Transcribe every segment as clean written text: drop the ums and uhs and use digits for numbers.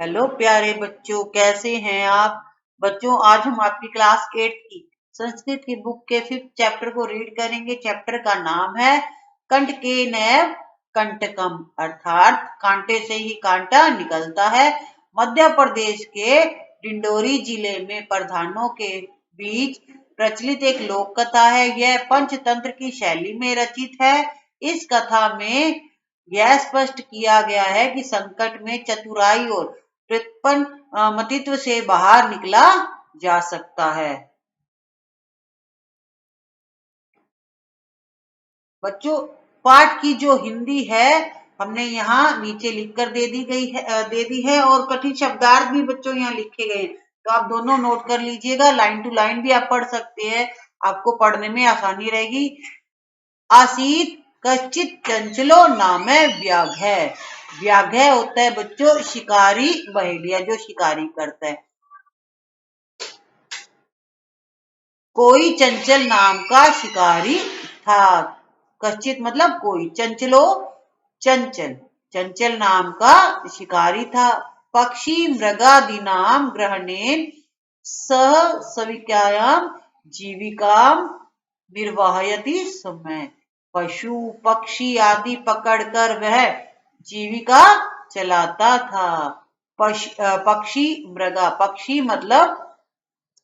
Hello प्यारे बच्चों, कैसे हैं आप? बच्चों, आज हम आपकी क्लास 8 की संस्कृत की बुक के 5th चैप्टर को रीड करेंगे। चैप्टर का नाम है कंटकेनैव कंटकम, अर्थात कांटे से ही कांटा निकलता है। मध्य प्रदेश के डिंडोरी जिले में प्रधानों के बीच प्रचलित एक लोक कथा है। यह पंचतंत्र की शैली में रचित है। इस कथा में यह स्पष्ट किया गया है कि संकट में चतुराई और व्युत्पन्न मतित्व से बाहर निकला जा सकता है। बच्चों, पाठ की जो हिंदी है हमने यहाँ नीचे लिखकर दे दी है और कठिन शब्दार्थ भी बच्चों यहाँ लिखे गए हैं, तो आप दोनों नोट कर लीजिएगा। लाइन टू लाइन भी आप पढ़ सकते हैं, आपको पढ़ने में आसानी रहेगी। आसीत कश्चित चंचलो नामे व्याघ्र। व्याघ्र होता है बच्चों शिकारी, बहेलिया जो शिकारी करता है। कोई चंचल नाम का शिकारी था। कश्चित मतलब कोई, चंचलो चंचल, चंचल नाम का शिकारी था। पक्षी मृगादीनाम ग्रहणेन सह सविकायाम जीविकाम निर्वाहयति समय। पशु पक्षी आदि पकड़कर वह जीविका चलाता था। पक्षी मृगा, पक्षी मतलब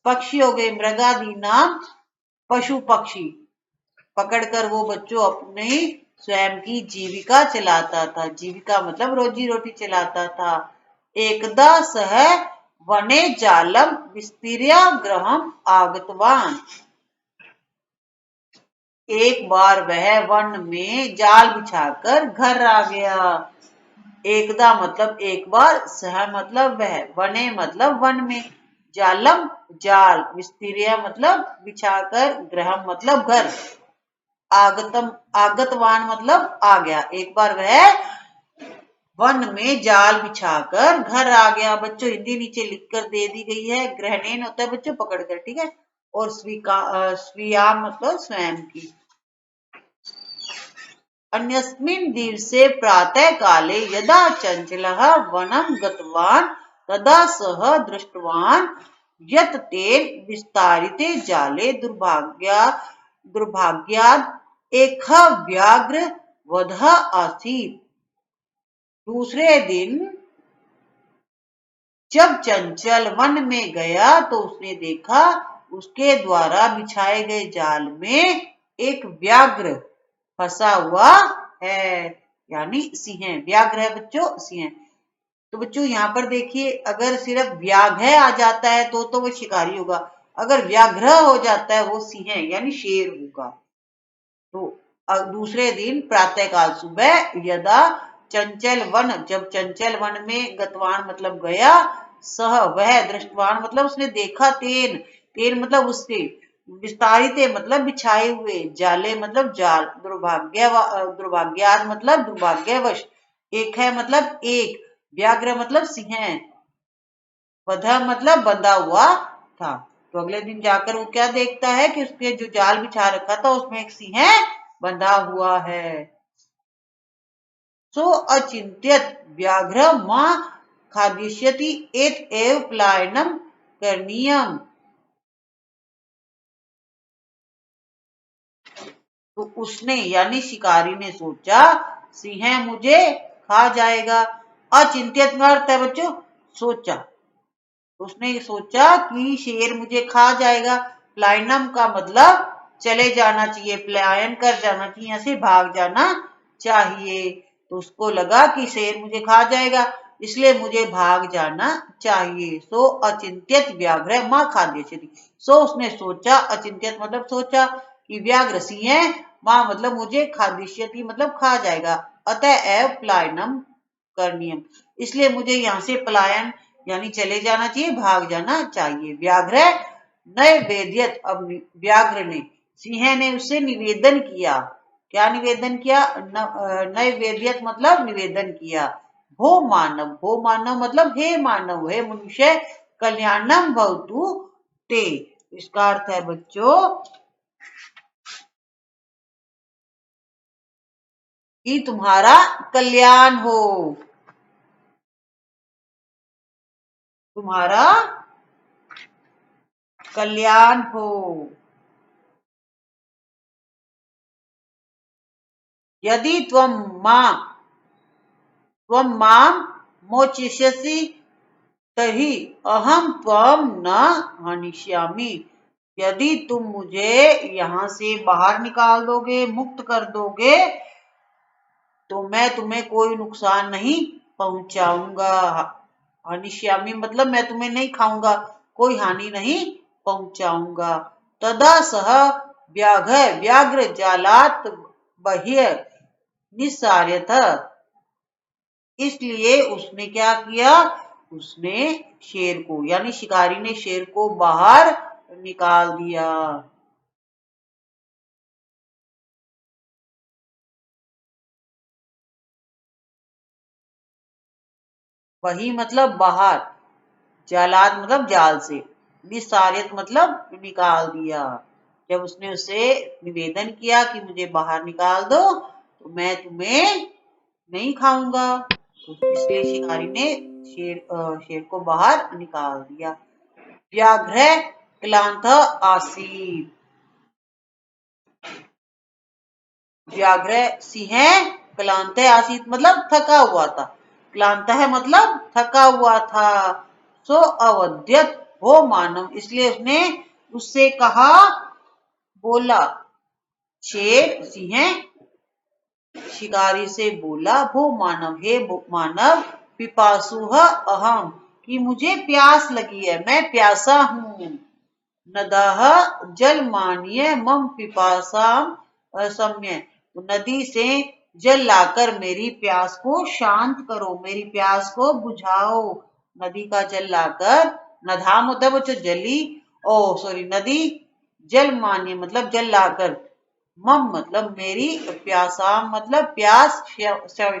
पक्षी हो गए, मृगादि नाम पशु पक्षी पकड़कर वो बच्चों अपनी स्वयं की जीविका चलाता था। जीविका मतलब रोजी रोटी चलाता था। एकदा सह वने जालम विस्तीर्य गृहम आगतवान। एक बार वह वन में जाल बिछाकर घर आ गया। एकदा मतलब एक बार, सह मतलब वह, वने मतलब वन में, जालम जाल, विस्तीर्य मतलब बिछाकर, गृहम मतलब घर, आगतम आगतवान मतलब आ गया। एक बार वह वन में जाल बिछाकर घर आ गया। बच्चों, हिंदी नीचे लिखकर दे दी गई है। ग्रहणेन होता है बच्चों पकड़कर, ठीक है, और स्वीयाम मतलब स्वयं की। अन्यस्मिन् दिवसे प्रातः काले यदा चञ्चलः वनं गतवान् तदा सः दृष्टवान् यत् तेन विस्तारिते जाले दुर्भाग्याद् एकः व्याघ्र वधः आसीत्। दूसरे दिन जब चंचल वन में गया तो उसने देखा उसके द्वारा बिछाए गए जाल में एक व्याघ्र फंसा हुआ है, यानी सिंह। व्याघ्र है बच्चों, सिंह। तो बच्चों यहाँ पर देखिए, अगर सिर्फ व्याघ्र आ जाता है तो वो शिकारी होगा। अगर व्याघ्र हो जाता है वो सिंह यानी शेर होगा। तो दूसरे दिन प्रातःकाल सुबह, यदा चंचल वन, जब चंचल वन में, गतवान मतलब गया, सह वह, दृष्टवान मतलब उसने देखा, तेन, तेन मतलब उससे, विस्तारित मतलब बिछाए हुए, जाले मतलब जाल, दुर्भाग्याद मतलब दुर्भाग्यवश, एक है मतलब एक, व्याघ्र मतलब सिंह, वधा मतलब बंधा हुआ था। तो अगले दिन जाकर वो क्या देखता है कि उसके जो जाल बिछा रखा था उसमें एक सिंह बंधा हुआ है। सो अचिंत्यत व्याघ्र मां खादिष्यति एत एव पलायनम करणीयम। तो उसने यानी शिकारी ने सोचा सिंह मुझे खा जाएगा। अचिंत्यत का अर्थ है बच्चों सोचा। उसने सोचा कि शेर मुझे खा जाएगा। प्लायनम का मतलब चले जाना चाहिए, पलायन कर जाना चाहिए, यहाँ से भाग जाना चाहिए। तो उसको लगा कि शेर मुझे खा जाएगा, इसलिए मुझे भाग जाना चाहिए। सो अचिंत्यत व्याघ्र मां खाद्य। सो उसने सोचा, अचिंत्यत मतलब सोचा, कि व्याघ्र सिंह, मां मतलब मुझे, खादिष्यति मतलब खा जाएगा, अतएव पलायनम करणीयम, इसलिए मुझे यहाँ से पलायन यानी चले जाना चाहिए, भाग जाना चाहिए। व्याघ्र नए वेद्यत, अब व्याघ्र ने, सिंह ने उससे निवेदन किया। क्या निवेदन किया? नए वेद्यत मतलब निवेदन किया। भो मानव मतलब हे मानव, हे मनुष्य, कल्याणम भवतु ते। इसका अर्थ है बच्चों कि तुम्हारा कल्याण हो। तुम्हारा कल्याण हो। यदि त्वं मां मोचिष्यसि तर्हि अहं त्वं न हनिष्यामि। यदि तुम मुझे यहाँ से बाहर निकाल दोगे, मुक्त कर दोगे, तो मैं तुम्हें कोई नुकसान नहीं पहुंचाऊंगा। हनिष्यामि मतलब मैं तुम्हें नहीं खाऊंगा, कोई हानि नहीं पहुंचाऊंगा। तदा सह व्याघ्र जालात बह्य निस्सार्यथ। इसलिए उसने क्या किया, उसने शेर को यानी शिकारी ने शेर को बाहर निकाल दिया। वही मतलब बाहर, जालात मतलब जाल से, निस्सारियत मतलब निकाल दिया। जब उसने उसे निवेदन किया कि मुझे बाहर निकाल दो तो मैं तुम्हें नहीं खाऊंगा, तो इसलिए शिकारी ने शेर को बाहर निकाल दिया। व्याघ्र क्लांत आसीत। व्याघ्र सिंह क्लांत आसीत मतलब थका हुआ था। क्लांत है मतलब थका हुआ था। सो अवध्यत हो मानव, इसलिए उसने उससे कहा, बोला। शेर सिंह शिकारी से बोला, भो मानव, हे मानव, पिपासुह अहम, कि मुझे प्यास लगी है, मैं प्यासा हूँ। नदः जल मानिय मम पिपासाम असम्य, नदी से जल लाकर मेरी प्यास को शांत करो, मेरी प्यास को बुझाओ। नदी का जल लाकर, नधाम होता है बच्चों जली, ओ सॉरी नदी, जल मानिय मतलब जल लाकर, मम मतलब मेरी, प्यासाम मतलब प्यास,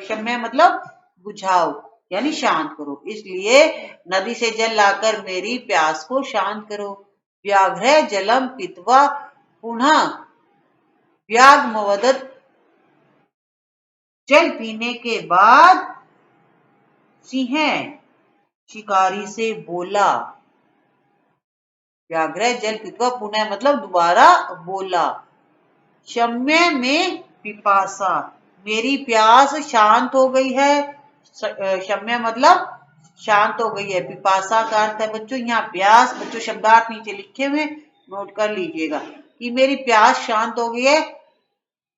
शम्य मतलब बुझाओ यानी शांत करो, इसलिए नदी से जल लाकर मेरी प्यास को शांत करो। व्याघ्र जलम पीत्वा पुनः व्याघ्रमवदत्, जल पीने के बाद सिंह शिकारी से बोला। व्याघ्र जल पीत्वा पुनः मतलब दोबारा बोला। शम्य में पिपासा, मेरी प्यास शांत हो गई है। शम्य मतलब शांत हो गई है। पिपासा का अर्थ है बच्चों यहाँ प्यास। बच्चों शब्दार्थ नीचे लिखे हुए नोट कर लीजिएगा कि मेरी प्यास शांत हो गई है।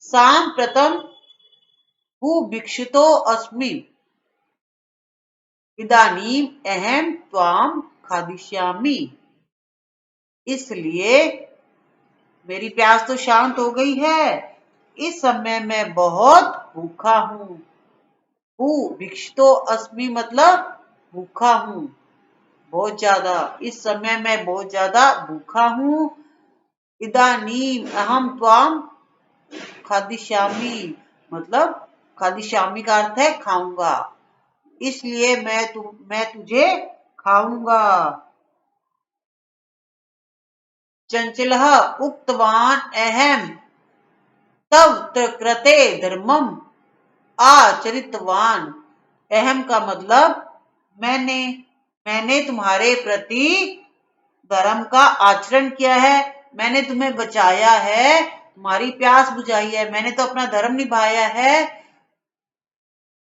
सांप्रतम हु भिक्षुतो अस्मि, इदानीम अहम त्वाम खादिष्यामि। इसलिए मेरी प्यास तो शांत हो गई है, इस समय मैं बहुत भूखा हूँ। हु भिक्षुतो अस्मि मतलब भूखा हूँ बहुत ज्यादा, इस समय मैं बहुत ज्यादा भूखा हूँ। इदानीम अहम त्वाम खादिष्यामि मतलब खादिष्यामि का अर्थ है खाऊंगा, इसलिए मैं तुझे खाऊंगा। चंचलः उक्तवान अहम तव कृते धर्मम आचरितवान। अहम का मतलब मैंने, मैंने तुम्हारे प्रति धर्म का आचरण किया है, मैंने तुम्हें बचाया है, तुम्हारी प्यास बुझाई है, मैंने तो अपना धर्म निभाया है।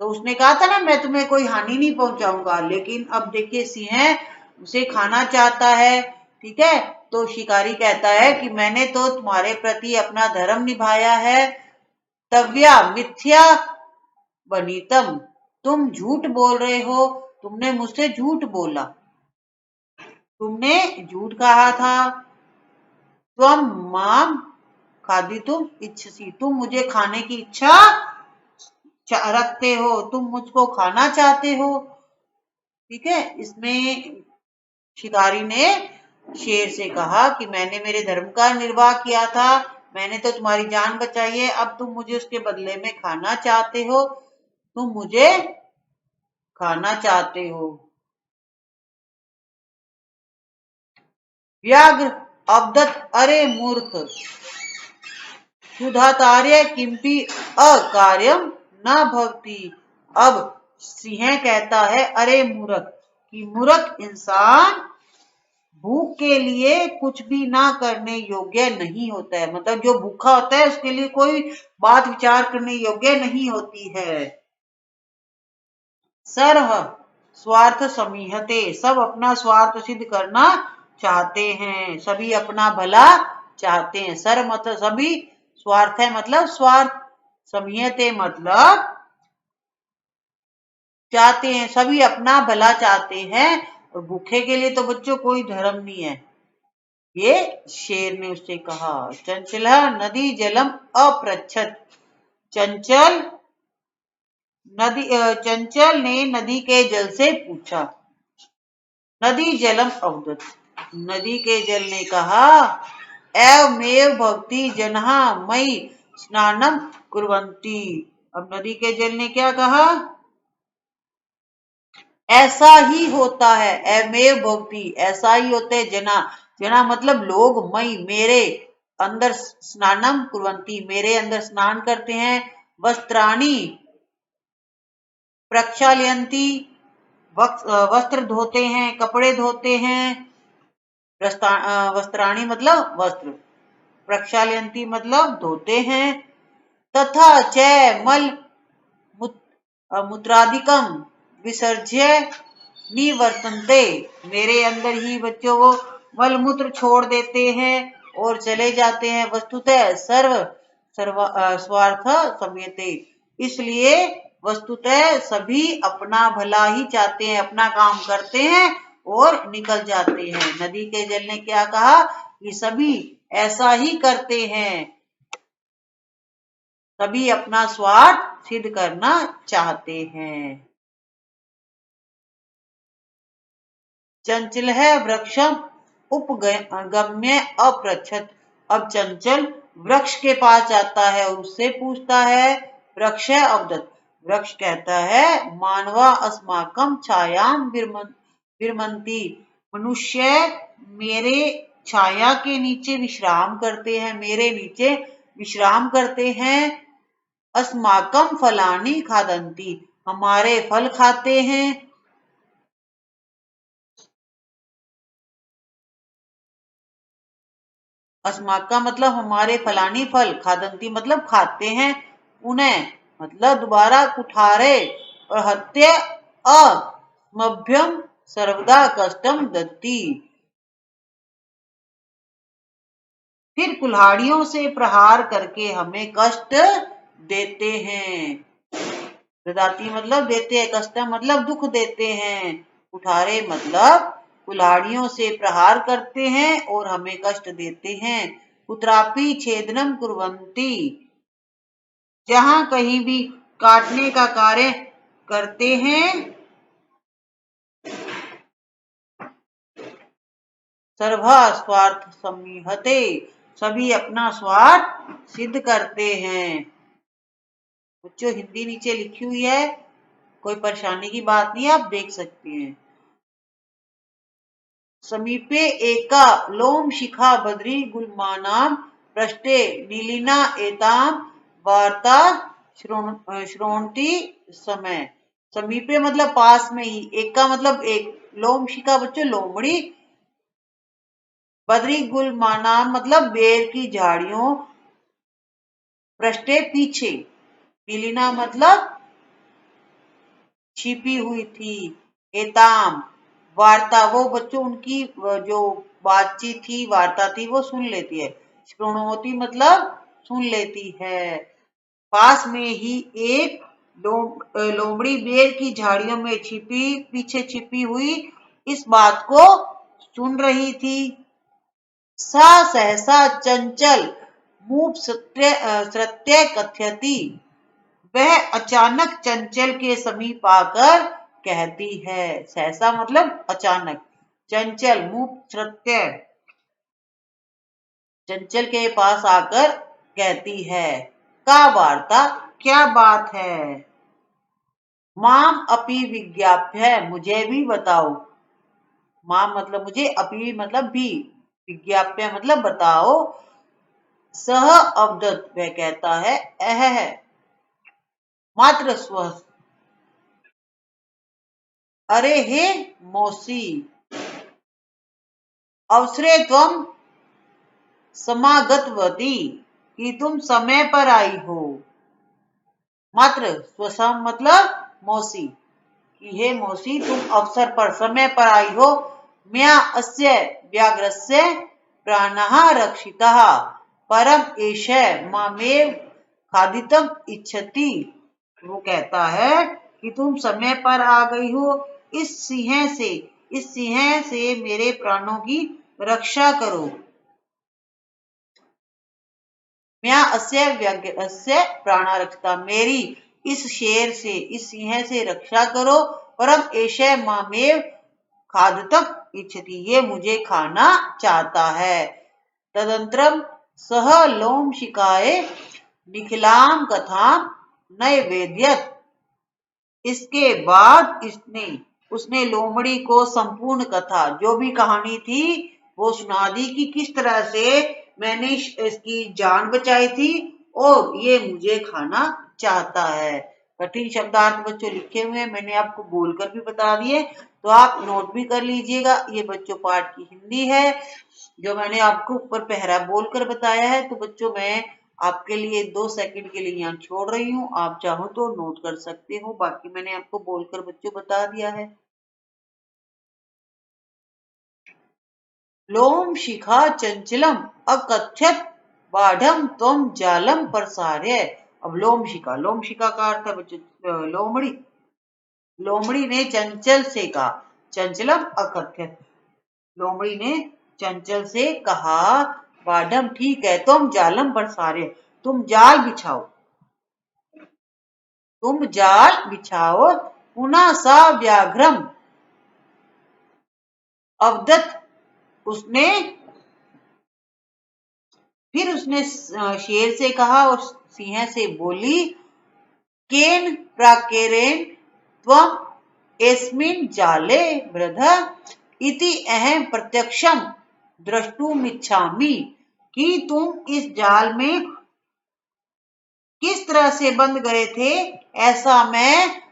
तो उसने कहा था ना मैं तुम्हें कोई हानि नहीं पहुंचाऊंगा, लेकिन अब देखिए सिंह उसे खाना चाहता है, ठीक है। तो शिकारी कहता है कि मैंने तो तुम्हारे प्रति अपना धर्म निभाया है। तव्या मिथ्या बनीतम, तुम झूठ बोल रहे हो, तुमने मुझसे झूठ बोला, तुमने झूठ कहा था। त्वम माम खादितुम इच्छसि, तुम मुझे खाने की इच्छा रखते हो, तुम मुझको खाना चाहते हो, ठीक है। इसमें शिकारी ने शेर से कहा कि मैंने मेरे धर्म का निर्वाह किया था, मैंने तो तुम्हारी जान बचाई है, अब तुम मुझे उसके बदले में खाना चाहते हो, तुम मुझे खाना चाहते हो। व्याघ्र अवदत, अरे मूर्ख, सुधातार्य किंपि अकार्यम न भवति। अब सिंह कहता है, अरे मूर्ख, कि मूर्ख इंसान भूख के लिए कुछ भी ना करने योग्य नहीं होता है। मतलब जो भूखा होता है उसके लिए कोई बात विचार करने योग्य नहीं होती है। सर्व स्वार्थ समीहते, सब अपना स्वार्थ सिद्ध करना चाहते हैं, सभी अपना भला चाहते हैं। सर्व मतलब सभी, स्वार्थ है मतलब स्वार्थ, समीहते मतलब चाहते हैं, सभी अपना भला चाहते हैं। और भूखे के लिए तो बच्चों कोई धर्म नहीं है, ये शेर ने उससे कहा। चंचल नदी जलम अपृच्छत, चंचल चंचल ने नदी के जल से पूछा। नदी जलम अवदत, नदी के जल ने कहा, एवमेव भक्ति जनहा मई स्नानम कुर्वन्ति। अब नदी के जल ने क्या कहा, ऐसा ही होता है, एवमेव भक्ति ऐसा ही होता है, जना जना मतलब लोग, मई मेरे अंदर, स्नानम कुर्वन्ति मेरे अंदर स्नान करते हैं, वस्त्राणी प्रक्षालयन्ति वस्त्र धोते हैं, कपड़े धोते हैं, वस्त्राणी मतलब वस्त्र, प्रक्षालयन्ति मतलब धोते हैं, तथा च मल मूत्रादिकम विसर्ज्य निवर्तन्ते, मेरे अंदर ही बच्चों वो मल मूत्र छोड़ देते हैं और चले जाते हैं। वस्तुतः स्वार्थ सम्यते, इसलिए वस्तुतः सभी अपना भला ही चाहते हैं, अपना काम करते हैं और निकल जाते हैं। नदी के जल ने क्या कहा कि सभी ऐसा ही करते हैं, सभी अपना स्वार्थ सिद्ध करना चाहते हैं। चंचल है वृक्षम उपगम्य अपृच्छत, अब चंचल वृक्ष के पास जाता है और उससे पूछता है। वृक्ष अवदत, वृक्ष कहता है, मानवा अस्माकम छायाम विरमंती, मनुष्य मेरे छाया के नीचे विश्राम करते हैं, मेरे नीचे विश्राम करते हैं। अस्माकम फलानी खादंती, हमारे फल खाते हैं। अस्माका मतलब हमारे, फलानी फल, खादंती मतलब खाते हैं, उन्हें मतलब दोबारा कुठारे, और हत्या अमभ्यम सर्वदा कष्टम दत्ती, फिर कुल्हाड़ियों से प्रहार करके हमें कष्ट देते हैं। ददाती मतलब देते हैं, कष्ट मतलब दुख देते हैं, कुठारे मतलब कुल्हाड़ियों से प्रहार करते हैं और हमें कष्ट देते हैं। कुत्रापि छेदनम कुर्वन्ति, जहां कहीं भी काटने का कार्य करते हैं। सर्वा स्वार्थ समीहते, सभी अपना स्वार्थ सिद्ध करते हैं। बच्चों हिंदी नीचे लिखी हुई है, कोई परेशानी की बात नहीं है, आप देख सकते हैं। समीपे एका लोम शिखा बद्री गुलमानाम पृष्ठे नीलिना एताम वार्ता श्रोणति समय। समीपे मतलब पास में ही, एका मतलब एक, लोम शिखा बच्चों लोमड़ी, बद्री गुलमानाम मतलब बेर की झाड़ियों, पृष्ठे पीछे, नीलिना मतलब छिपी हुई थी, एताम वार्ता वो बच्चों उनकी जो बातचीत थी, वार्ता थी, वो सुन लेती है। श्रोणवती मतलब सुन लेती है। पास में ही एक लोमड़ी बेर की झाड़ियों में पीछे छिपी हुई इस बात को सुन रही थी। सा सहसा चंचल मूप सत्य कथयति, वह अचानक चंचल के समीप आकर कहती है। सहसा मतलब अचानक, चंचल मूप सत्य, चंचल के पास आकर कहती है, का वार्ता क्या बात है। माम अपि विज्ञाप्य, मुझे भी बताओ। माम मतलब मुझे, अपि मतलब भी, विज्ञाप्य मतलब बताओ। सह अवदत, वह कहता है, मात्र स्व अरे हे मौसी, अवसरे त्वम समागतवती, कि तुम समय पर आई हो। मात्र स्वसम मतलब मौसी, कि हे मौसी तुम अवसर पर समय पर आई हो। म्या अस्य व्याघ्रस्य प्राणः रक्षितः परम एष मामेव खादितम इच्छति। वो कहता है कि तुम समय पर आ गई हो, इस सिंह से मेरे प्राणों की रक्षा करो। म्या अस्य व्याघ्रस्य प्राणः रक्षितः, मेरी इस शेर से, इस सिंह से रक्षा करो। परम एष मामेव खादतम इच्छति, ये मुझे खाना चाहता है। तदंतरम सह लोमशिकाए निखिलाम कथाम नैवेद्यत, इसके बाद उसने लोमड़ी को संपूर्ण कथा, जो भी कहानी थी वो सुना दी कि किस तरह से मैंने इसकी जान बचाई थी और ये मुझे खाना चाहता है। कठिन शब्दार्थ बच्चों लिखे हुए हैं, मैंने आपको बोलकर भी बता दिए, तो आप नोट भी कर लीजिएगा। ये बच्चों पाठ की हिंदी है, जो मैंने आपको ऊपर पहरा बोलकर बताया है। तो बच्चों मैं आपके लिए 2 सेकंड के लिए यहाँ छोड़ रही हूँ, आप चाहो तो नोट कर सकते हो, बाकी मैंने आपको बोलकर बच्चों बता दिया है। लोम शिखा चंचलम अकथ्यत बाढ़म त्वम जालम प्रसार्य। अब लोम शिखा का अर्थ है बच्चों लोमड़ी। लोमड़ी ने चंचल से कहा, चंचलम अकथ्यत, लोमड़ी ने चंचल से कहा, बाढ़म ठीक है, तुम जालम प्रसार्य, तुम जाल बिछाओ, तुम जाल बिछाओ। पुनः सा व्याघ्रम अवदत, उसने शेर से कहा और सिंह से बोली, केन प्राकेरेण त्वम एस्मिन् जाले वृध इति अहम प्रत्यक्षम द्रष्टुमिच्छामि, कि तुम इस जाल में किस तरह से बंद गए थे, ऐसा मैं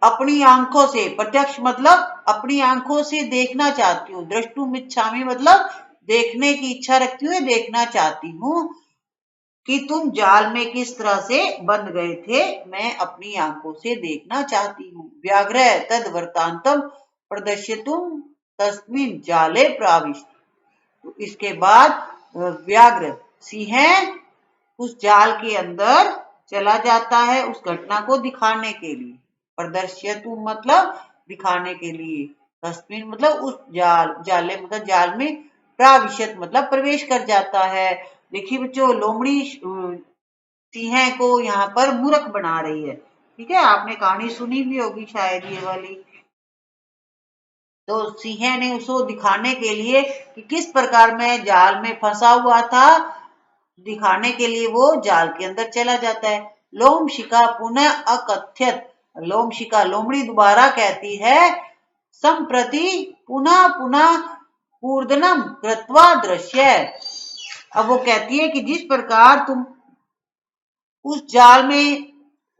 अपनी आंखों से, प्रत्यक्ष मतलब अपनी आंखों से देखना चाहती हूँ। द्रष्टुमिच्छामि मतलब देखने की इच्छा रखती हुए देखना चाहती हूँ कि तुम जाल में किस तरह से बंद गए थे, मैं अपनी आंखों से देखना चाहती हूँ। व्याघ्र तद वृत्तांतम प्रदर्शयितुम तस्मिन् जाले प्राविष्ट, तो इसके बाद व्याघ्र सिंह उस जाल के अंदर चला जाता है, उस घटना को दिखाने के लिए। प्रदर्शयतु मतलब दिखाने के लिए, तस्मिन मतलब उस जाले मतलब जाल में, प्राविशत मतलब प्रवेश कर जाता है। देखिए बच्चों, लोमड़ी सिंह को यहाँ पर मूर्ख बना रही है। ठीक है, आपने कहानी सुनी भी होगी शायद ये वाली। तो सिंह ने उसको दिखाने के लिए कि किस प्रकार मैं जाल में फंसा हुआ था, दिखाने के लिए वो जाल के अंदर चला जाता है। लोम शिका पुनः अकथ्यत, लोम शिका लोमड़ी दोबारा कहती है, संप्रति पुनः पुनः कूर्दनम कृत्वा दृश्य। अब वो कहती है कि जिस प्रकार तुम उस जाल में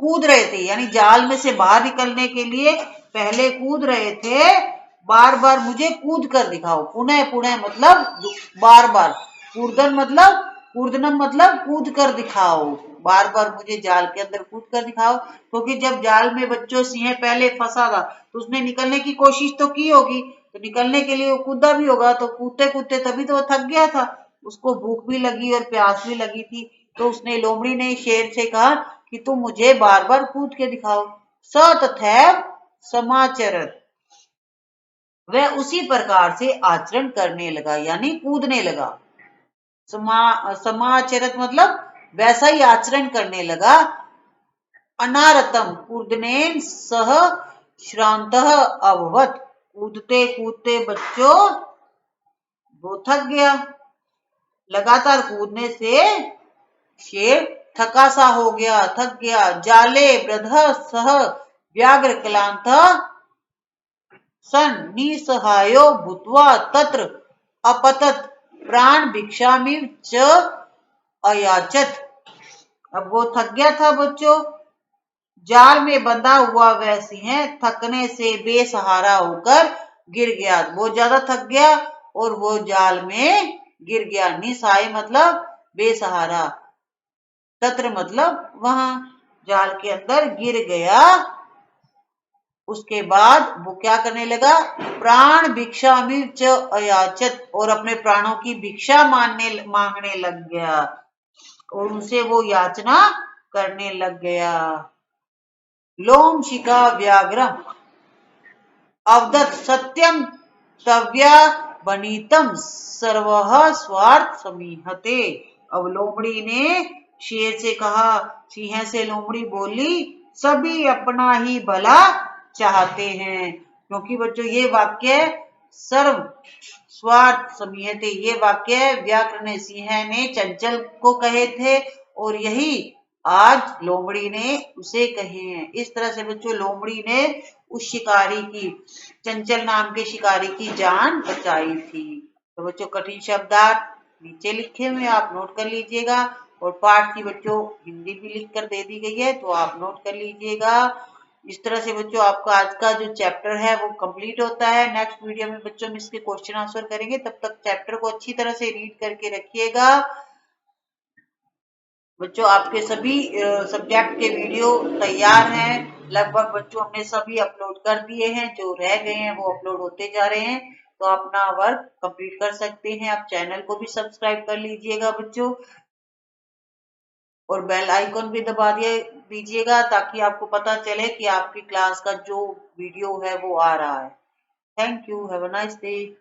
कूद रहे थे, यानी जाल में से बाहर निकलने के लिए पहले कूद रहे थे, बार बार मुझे कूद कर दिखाओ। पुनः पुनः मतलब बार बार, कूर्दनम मतलब कूद कर दिखाओ, बार बार मुझे जाल के अंदर कूद कर दिखाओ। क्योंकि जब जाल में बच्चों सिंह पहले फंसा था तो उसने निकलने की कोशिश तो की होगी, तो निकलने के लिए वो कूदा भी होगा, तो कूदते कूदते तभी तो वो थक गया था, उसको भूख भी लगी और प्यास भी लगी थी। तो उसने लोमड़ी ने शेर से कहा कि तुम मुझे बार बार कूद के दिखाओ। स तथैव समाचरत, वह उसी प्रकार से आचरण करने लगा, यानी कूदने लगा। समाचरत मतलब वैसा ही आचरण करने लगा। अनारतम कूदनेन सह श्रांतः अभवत, कूदते कूदते बच्चों वो थक गया। लगातार कूदने से शेर थका सा हो गया, थक गया। जाले वृद्ध सह व्याघ्र क्लांत सन निसहायो भूत्वा तत्र अपतत प्राण भिक्षामिव च अयाचत। अब वो थक गया था बच्चों, जाल में बंधा हुआ वह सिंह थकने से बेसहारा होकर गिर गया। बहुत ज्यादा थक गया और वो जाल में गिर गया। निसहाय मतलब बेसहारा, तत्र मतलब वहां, जाल के अंदर गिर गया। उसके बाद वो क्या करने लगा, प्राण भिक्षा च अयाचत, और अपने प्राणों की भिक्षा मांगने लग गया और उनसे वो याचना करने लग गया। लोम शिखा व्याघ्रम अवदत् सत्यम तव्या बनीतम सर्वः स्वार्थ समीहते। अब लोमड़ी ने शेर से कहा, सिंह से लोमड़ी बोली, सभी अपना ही भला चाहते हैं। क्योंकि बच्चों ये वाक्य सर्व स्वार्थ समीहते, ये वाक्य व्याकरण सिंह ने चंचल को कहे थे और यही आज लोमड़ी ने उसे कहे हैं। इस तरह से बच्चों लोमड़ी ने उस शिकारी की, चंचल नाम के शिकारी की जान बचाई थी। तो बच्चों कठिन शब्दार्थ नीचे लिखे हुए आप नोट कर लीजिएगा और पाठ की बच्चों हिंदी भी लिख कर दे दी गई है तो आप नोट कर लीजिएगा। इस तरह से बच्चों आपका आज का जो चैप्टर है वो कंप्लीट होता है। नेक्स्ट वीडियो में बच्चों हम इसके क्वेश्चन आंसर करेंगे, तब तक चैप्टर को अच्छी तरह से रीड करके रखिएगा। बच्चों आपके सभी सब्जेक्ट के वीडियो तैयार हैं, लगभग बच्चों हमने सभी अपलोड कर दिए हैं, जो रह गए हैं वो अपलोड होते जा रहे हैं। तो अपना वर्क कंप्लीट कर सकते हैं। आप चैनल को भी सब्सक्राइब कर लीजिएगा बच्चों और बेल आइकॉन भी दबा दीजिएगा ताकि आपको पता चले कि आपकी क्लास का जो वीडियो है वो आ रहा है। Thank you, have a nice day.